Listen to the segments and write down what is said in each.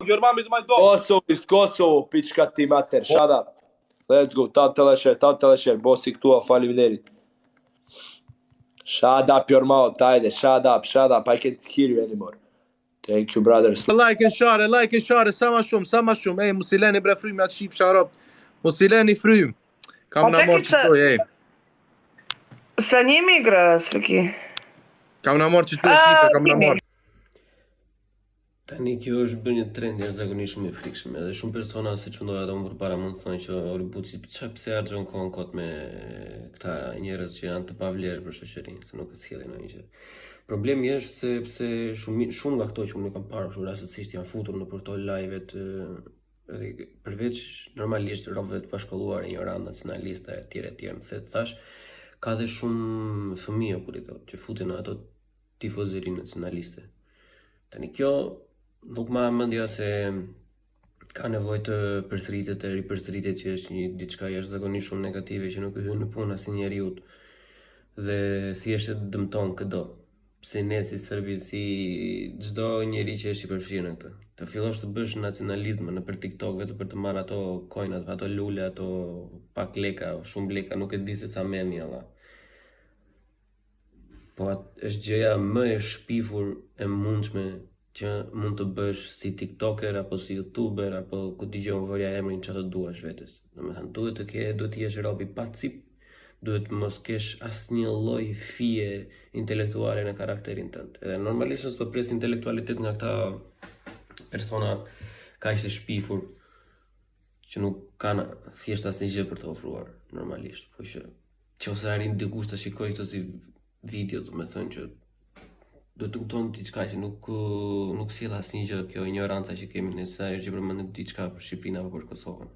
Your mom is my dog. Kosovo is Kosovo, piçka ti mater. Shut up. Let's go. Tam telesher. Bosi këtu, faleminderit. Shut up your mouth, hajde. Shut up. I can't hear you anymore. Thank you, brothers. Like and share, sa ma shumë. Ej, mos I leni bre frymë atë shif sharop. Mos I leni frymë. Kam na marrë çtoj, ej. Sa një migrë, Sërki? Kam na marrë çtoj shipe, kam na marrë. Tani kjo është bërë një trend jashtëzakonisht shumë I frikshëm. Edhe shumë persona siç mendoja ato më përpara mund të thonë që Oribuci pse harxhon kohën kot me këta njerëz që janë të pavlerë për shoqërinë, se nuk e sjellin ndonjë gjë. Problemi është sepse shumë nga këto që unë kam parë kështu rastësisht janë futur në këto live-et edhe përveç normalisht robëve të pashkolluar, ignorant, nacionalistë etj. Se thash ka dhe shumë fëmijë kur I thotë që futen në ato tifozëri nacionaliste. Tani kjo nuk ma mendja se ka nevojë të përsëritet e ripërsëritet që është një diçka jashtëzakonisht shumë negative që nuk I hyn në punë asnjë njeriu dhe thjesht e dëmton këdo. Pse ne si serbi, si çdo njeri që është I përfshirë në këtë. Të fillosh të bësh nacionalizëm nëpër TikTok vetëm për të marrë ato coinat, ato lule, ato pak leka, shumë leka, nuk e di se sa merrni alla. Po është gjëja më e shpifur e mundshme që mund të bësh si TikToker apo si YouTuber apo ku dëgjon vërja emrin çfarë të duash vetes. Domethënë duhet të jesh rob I pa cip, duhet mos kesh asnjë lloj fije intelektuale në karakterin tënd. Edhe normalisht s'po pres intelektualitet nga këta persona kaq të shpifur që nuk kanë thjesht asnjë gjë për të ofruar normalisht, po që nëse arrin dikush të shikojë këtë si video, do të thonë që do të kupton diçka që nuk sjell asnjë gjë kjo ignoranca që kemi ne sa herë që përmendim diçka për Shqipërinë apo për Kosovën.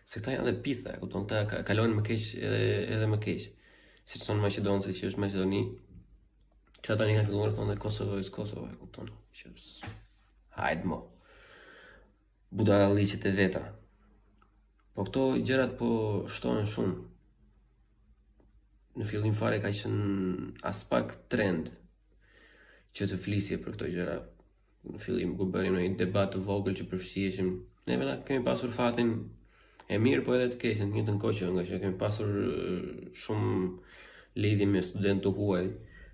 Se këta janë dhe pista, kupton, këta kalojnë më keq edhe më keq. Siç thonë maqedonësit që është Maqedoni, që ata kanë filluar të thonë Kosovo is Kosovo, kupton. Që hajde mo. Budalliqet e veta. Po këto gjërat po shtohen shumë. Në fillim fare ka qenë as pak trend që të flisje për këto gjëra. Në fillim kur bënim një debat të vogël që përfshiheshim, neve na kemi pasur fatin e mirë po edhe të keq në të njëjtën kohë nga që kemi pasur shumë lidhje me studentë të huaj.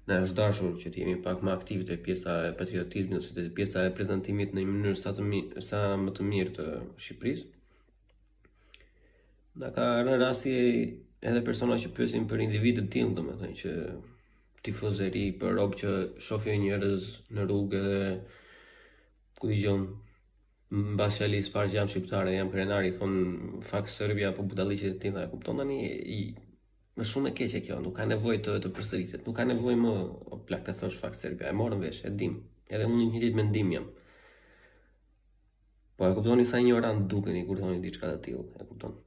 Na është dashur që të jemi pak më aktiv te pjesa e patriotizmit ose te pjesa e prezantimit në një mënyrë sa më të mirë të Shqipërisë. Na ka rënë rasti edhe persona që pyesin për individë të tillë, domethënë që tifozëri për rob që shohin njerëz në rrugë dhe ku dëgjon mbas fjalës parë që jam shqiptar dhe jam krenar I thon fak Serbia apo budalliqet e tilla, e kupton tani më shumë e keqe kjo, nuk ka nevojë të përsëritet, nuk ka nevojë më o plak të thosh fak Serbia, e morën vesh, e dim. Edhe unë një ditë mendim jam. Po e kuptoni sa ignorant dukeni kur thoni diçka të tillë, e kupton?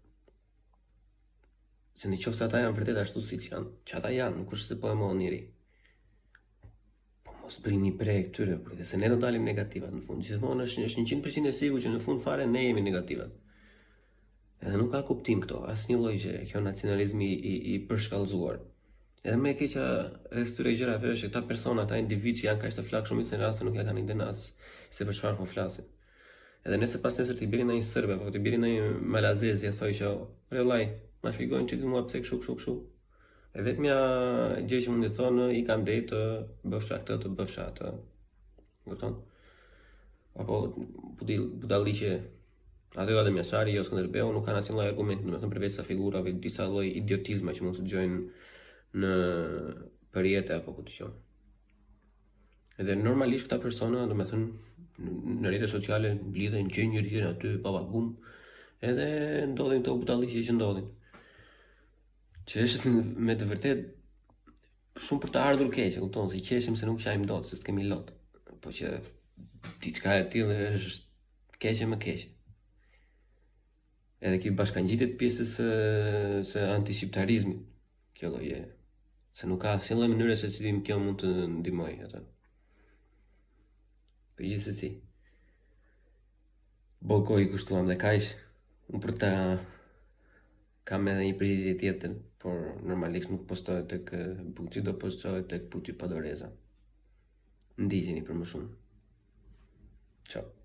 Se në qoftë se ata janë vërtet ashtu siç janë, që ata janë, nuk është se po e mohon njëri. Po mos brini prej këtyre, për se ne do dalim negativat në fund. Gjithmonë është 100% e sigurt që në fund fare ne jemi negativat. Edhe nuk ka kuptim këto, asnjë lloj gjë, kjo nacionalizmi I përshkallëzuar. Edhe më e keqja rreth këtyre gjërave është që këta persona, ata individ që janë kaq të flakshumit në rast se nuk ja kanë iden as se për çfarë po flasin. Edhe nëse pas nesër të bini në një serbe apo të bini në një malazez, ja thoj që rellaj ma shpjegojnë që mua pse kështu. E vetmja gjë që mundi thonë I kanë drejt të bëfsha këtë, të bëfsha atë. Kupton? Apo budalliqe ato edhe Mjashari, jo Skënderbeu nuk kanë asnjë lloj argumenti, domethënë përveç sa figurave disa lloj idiotizma që mund të dëgjojnë në përjetë apo ku dëgjojnë. Edhe normalisht këta persona, domethënë në rrjetet sociale mblidhen gjë njëri aty pavagum, edhe ndodhin këto budalliqe që ndodhin. Që është me të vërtet shumë për të ardhur keq, e kupton, si qeshim se nuk qajmë dot, se s'kemi lot. Po që diçka e tillë është keqe më keqe. Edhe kjo bashkangjitet pjesës së antishqiptarizmit, kjo lloje. Se nuk ka asnjë lloj mënyre se si kjo mund të ndihmojë atë. Përgjithsesi. Bollkoi kushtuam dhe kaq, unë për ta Kam edhe një përgjigje tjetër, por normalisht nuk postohet tek Buçi, do postohet tek Buçi Padoreza. Ndiqeni për më shumë. Ciao.